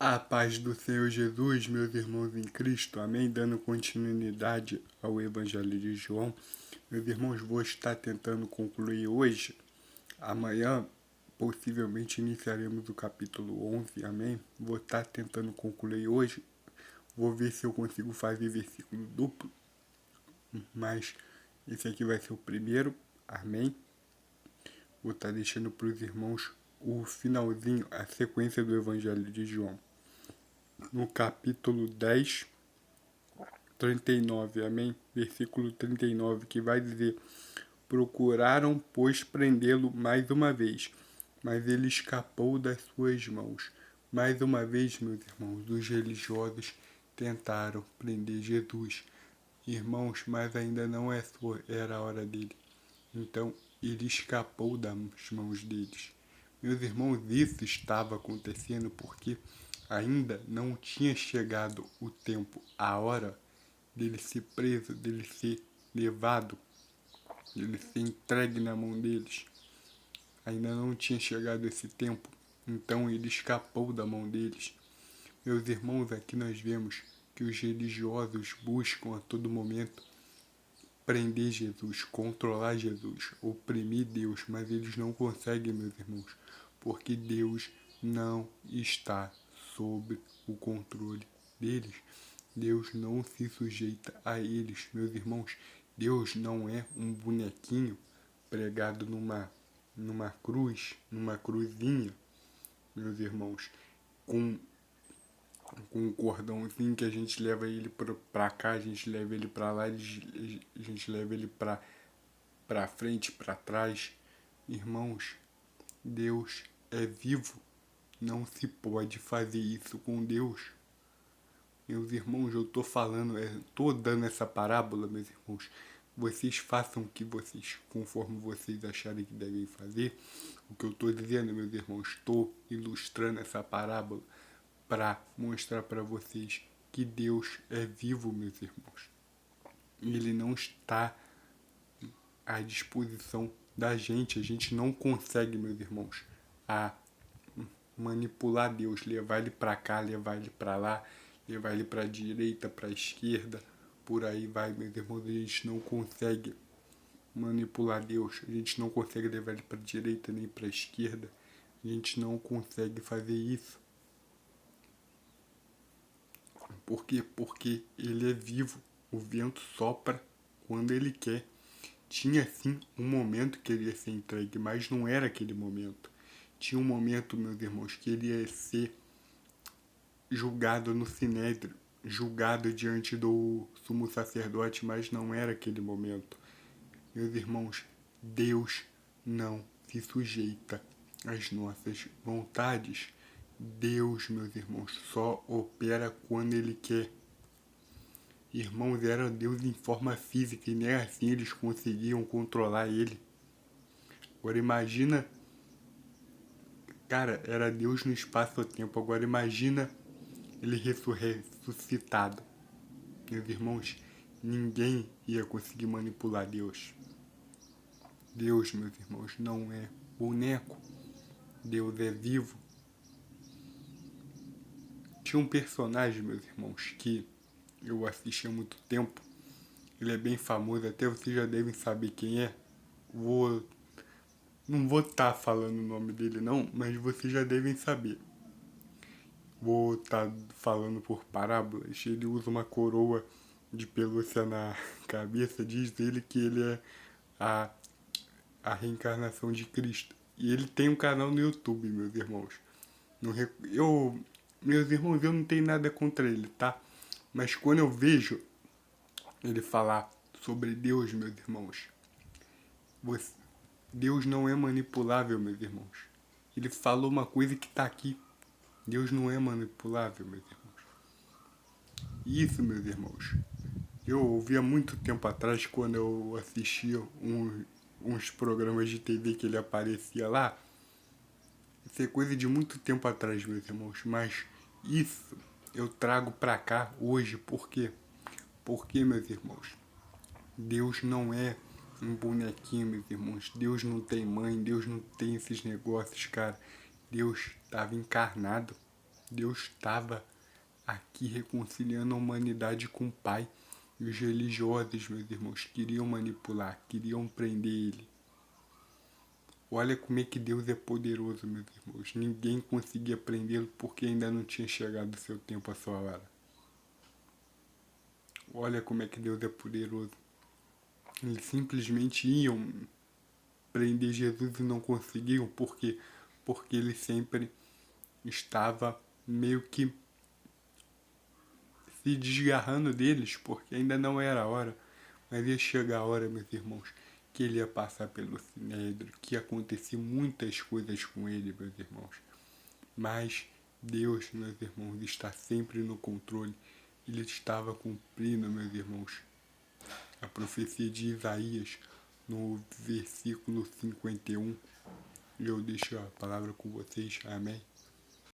A paz do Senhor Jesus, meus irmãos em Cristo, amém? Dando continuidade ao Evangelho de João. Meus irmãos, vou estar tentando concluir hoje. Amanhã, possivelmente, iniciaremos o capítulo 11, amém? Vou estar tentando concluir hoje. Vou ver se eu consigo fazer versículo duplo, mas esse aqui vai ser o primeiro, amém? Vou estar deixando para os irmãos o finalzinho, a sequência do Evangelho de João. No capítulo 10, 39, amém? Versículo 39, que vai dizer: procuraram, pois, prendê-lo mais uma vez, mas ele escapou das suas mãos. Mais uma vez, meus irmãos, os religiosos tentaram prender Jesus. Irmãos, mas ainda não era a hora dele. Então, ele escapou das mãos deles. Meus irmãos, isso estava acontecendo porque ainda não tinha chegado o tempo, a hora dele ser preso, dele ser levado, dele ser entregue na mão deles. Ainda não tinha chegado esse tempo, então ele escapou da mão deles. Meus irmãos, aqui nós vemos que os religiosos buscam a todo momento prender Jesus, controlar Jesus, oprimir Deus, mas eles não conseguem, meus irmãos, porque Deus não está sob o controle deles. Deus não se sujeita a eles, meus irmãos. Deus não é um bonequinho pregado numa cruz, numa cruzinha, meus irmãos, com um cordãozinho que a gente leva ele pra cá, a gente leva ele pra lá, a gente leva ele pra frente, pra trás. Irmãos, Deus é vivo, não se pode fazer isso com Deus. Meus irmãos, eu tô falando, tô dando essa parábola, meus irmãos. Vocês façam o que vocês, conforme vocês acharem que devem fazer. O que eu tô dizendo, meus irmãos, estou ilustrando essa parábola para mostrar para vocês que Deus é vivo, meus irmãos. Ele não está à disposição da gente. A gente não consegue, meus irmãos, a manipular Deus, levar ele para cá, levar ele para lá, levar ele para a direita, para a esquerda, por aí vai, meus irmãos. A gente não consegue manipular Deus, a gente não consegue levar ele para a direita nem para a esquerda, a gente não consegue fazer isso. Por quê? Porque ele é vivo, o vento sopra quando ele quer. Tinha sim um momento que ele ia ser entregue, mas não era aquele momento. Tinha um momento, meus irmãos, que ele ia ser julgado no Sinédrio, julgado diante do sumo sacerdote, mas não era aquele momento. Meus irmãos, Deus não se sujeita às nossas vontades. Deus, meus irmãos, só opera quando Ele quer. Irmãos, era Deus em forma física e nem assim eles conseguiam controlar Ele. Agora imagina, cara, era Deus no espaço-tempo. Agora imagina Ele ressuscitado. Meus irmãos, ninguém ia conseguir manipular Deus. Deus, meus irmãos, não é boneco. Deus é vivo. Tinha um personagem, meus irmãos, que eu assisti há muito tempo. Ele é bem famoso, até vocês já devem saber quem é. Não vou estar falando o nome dele não, mas vocês já devem saber. Vou estar falando por parábolas. Ele usa uma coroa de pelúcia na cabeça. Diz ele que ele é a reencarnação de Cristo. E ele tem um canal no YouTube, meus irmãos. Meus irmãos, eu não tenho nada contra ele, tá? Mas quando eu vejo ele falar sobre Deus, meus irmãos, Deus não é manipulável, meus irmãos. Ele falou uma coisa que tá aqui. Deus não é manipulável, meus irmãos. Isso, meus irmãos. Eu ouvi há muito tempo atrás, quando eu assistia uns programas de TV que ele aparecia lá. Isso é coisa de muito tempo atrás, meus irmãos. Mas isso eu trago pra cá hoje. Por quê? Porque, meus irmãos, Deus não é um bonequinho, meus irmãos. Deus não tem mãe, Deus não tem esses negócios, cara. Deus estava encarnado. Deus estava aqui reconciliando a humanidade com o Pai. E os religiosos, meus irmãos, queriam manipular, queriam prender ele. Olha como é que Deus é poderoso, meus irmãos. Ninguém conseguia prendê-lo porque ainda não tinha chegado o seu tempo, a sua hora. Olha como é que Deus é poderoso. Eles simplesmente iam prender Jesus e não conseguiam, porque ele sempre estava meio que se desgarrando deles, porque ainda não era a hora. Mas ia chegar a hora, meus irmãos, que ele ia passar pelo Sinédrio, que ia acontecer muitas coisas com ele, meus irmãos. Mas Deus, meus irmãos, está sempre no controle. Ele estava cumprindo, meus irmãos, a profecia de Isaías, no versículo 51. Eu deixo a palavra com vocês. Amém.